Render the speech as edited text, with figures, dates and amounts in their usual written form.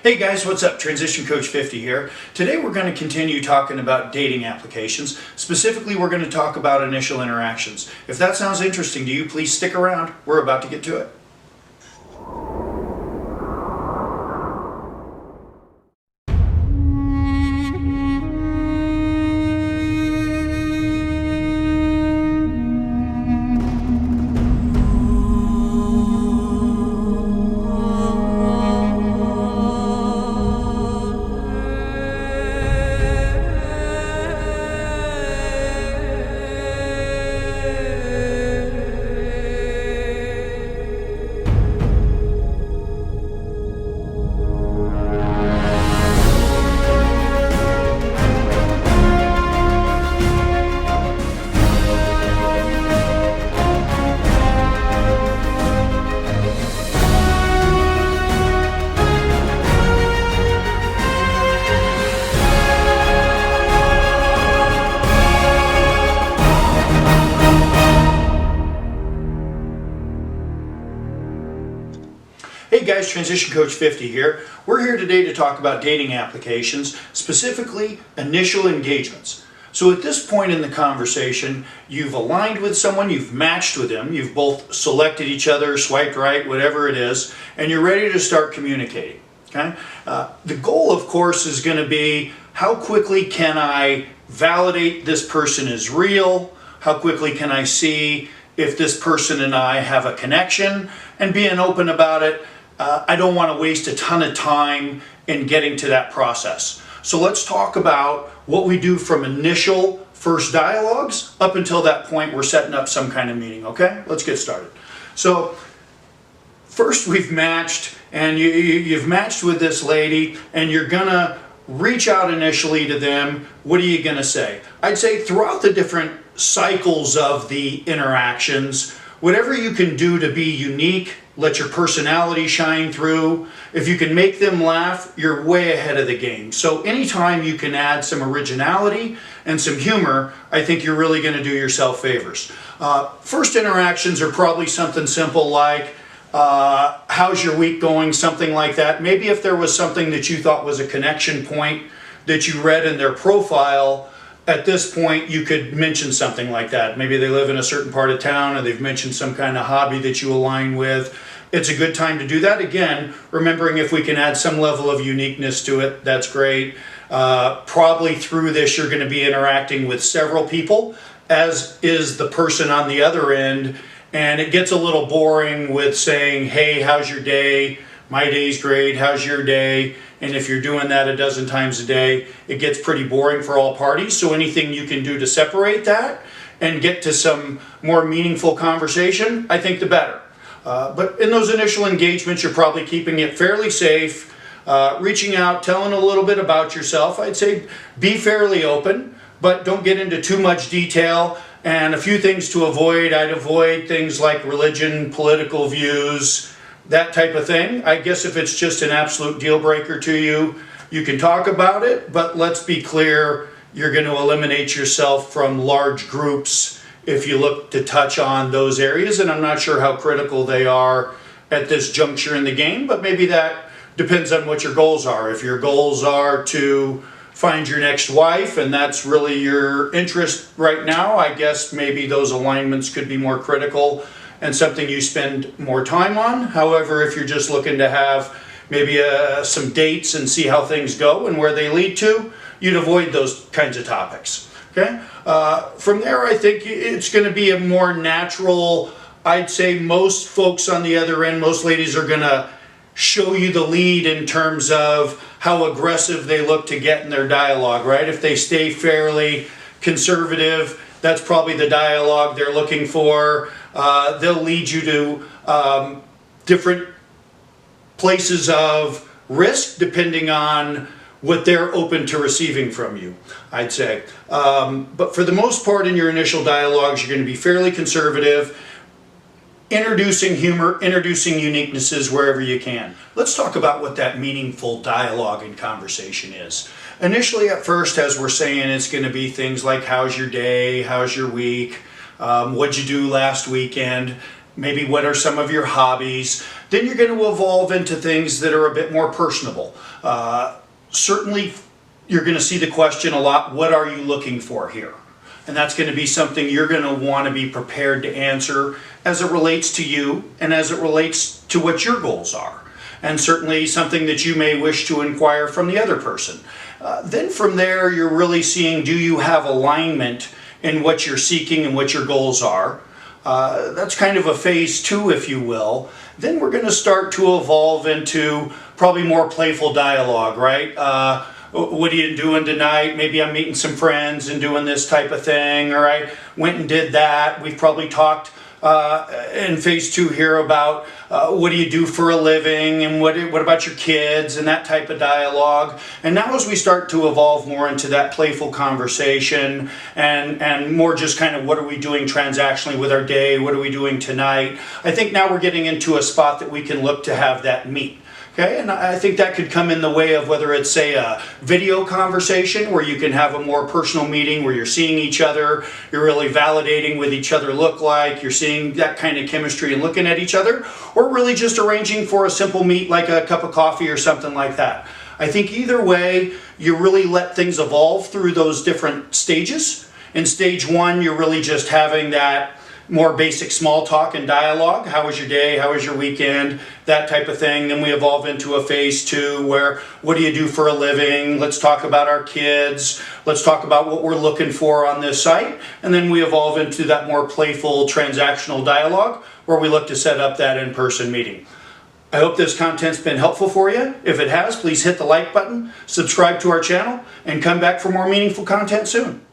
Hey guys, what's up? Transition Coach 50 here. Today we're going to continue talking about dating applications. Specifically, we're going to talk about initial interactions. If that sounds interesting to you, please stick around. We're about to get to it. Hey guys, Transition Coach 50 here. We're here today to talk about dating applications, specifically initial engagements. So at this point in the conversation, you've aligned with someone, you've matched with them, you've both selected each other, swiped right, whatever it is, and you're ready to start communicating. Okay? The goal, of course, is going to be how quickly can I validate this person is real? How quickly can I see if this person and I have a connection? And being open about it. I don't want to waste a ton of time in getting to that process. So let's talk about what we do from initial first dialogues up until that point we're setting up some kind of meeting, okay? Let's get started. So first we've matched, and you've matched with this lady, and you're gonna reach out initially to them. What are you gonna say? I'd say throughout the different cycles of the interactions, whatever you can do to be unique, let your personality shine through. If you can make them laugh, you're way ahead of the game. So anytime you can add some originality and some humor, I think you're really going to do yourself favors. First interactions are probably something simple like, how's your week going? Something like that. Maybe if there was something that you thought was a connection point that you read in their profile, at this point, you could mention something like that. Maybe they live in a certain part of town and they've mentioned some kind of hobby that you align with. It's a good time to do that. Again, remembering if we can add some level of uniqueness to it, that's great. Probably through this, you're going to be interacting with several people, as is the person on the other end. And it gets a little boring with saying, hey, how's your day? My day's great. How's your day? And if you're doing that a dozen times a day, it gets pretty boring for all parties. So anything you can do to separate that and get to some more meaningful conversation, I think the better. But in those initial engagements, you're probably keeping it fairly safe, reaching out, telling a little bit about yourself. I'd say be fairly open, but don't get into too much detail. And a few things to avoid. I'd avoid things like religion, political views, that type of thing. I guess if it's just an absolute deal breaker to you, you can talk about it, but let's be clear, you're going to eliminate yourself from large groups if you look to touch on those areas, and I'm not sure how critical they are at this juncture in the game, but maybe that depends on what your goals are. If your goals are to find your next wife and that's really your interest right now, I guess maybe those alignments could be more critical and something you spend more time on. However, if you're just looking to have maybe some dates and see how things go and where they lead to, you'd avoid those kinds of topics. Okay. From there, I think it's going to be a more natural. I'd say most folks on the other end, most ladies are going to show you the lead in terms of how aggressive they look to get in their dialogue, right? If they stay fairly conservative, that's probably the dialogue they're looking for. They'll lead you to different places of risk depending on what they're open to receiving from you, I'd say. But for the most part in your initial dialogues, you're going to be fairly conservative, introducing humor, introducing uniquenesses wherever you can. Let's talk about what that meaningful dialogue and conversation is. Initially at first, as we're saying, it's going to be things like how's your day, how's your week, what'd you do last weekend, maybe what are some of your hobbies. Then you're going to evolve into things that are a bit more personable. Certainly, you're going to see the question a lot, what are you looking for here? And that's going to be something you're going to want to be prepared to answer as it relates to you and as it relates to what your goals are. And certainly something that you may wish to inquire from the other person. Then from there, you're really seeing, do you have alignment in what you're seeking and what your goals are? That's kind of a phase 2, if you will. Then we're going to start to evolve into probably more playful dialogue, right? What are you doing tonight? Maybe I'm meeting some friends and doing this type of thing, or I went and did that. We've probably talked in phase 2 here about what do you do for a living, and what about your kids, and that type of dialogue. And now as we start to evolve more into that playful conversation and more just kind of what are we doing transactionally with our day, what are we doing tonight, I think now we're getting into a spot that we can look to have that meet. Okay, and I think that could come in the way of whether it's, say, a video conversation where you can have a more personal meeting where you're seeing each other, you're really validating what each other look like, you're seeing that kind of chemistry and looking at each other, or really just arranging for a simple meet like a cup of coffee or something like that. I think either way, you really let things evolve through those different stages. In stage 1, you're really just having that more basic small talk and dialogue. How was your day? How was your weekend? That type of thing. Then we evolve into a phase 2 where, what do you do for a living? Let's talk about our kids. Let's talk about what we're looking for on this site. And then we evolve into that more playful transactional dialogue where we look to set up that in-person meeting. I hope this content's been helpful for you. If it has, please hit the like button, subscribe to our channel, and come back for more meaningful content soon.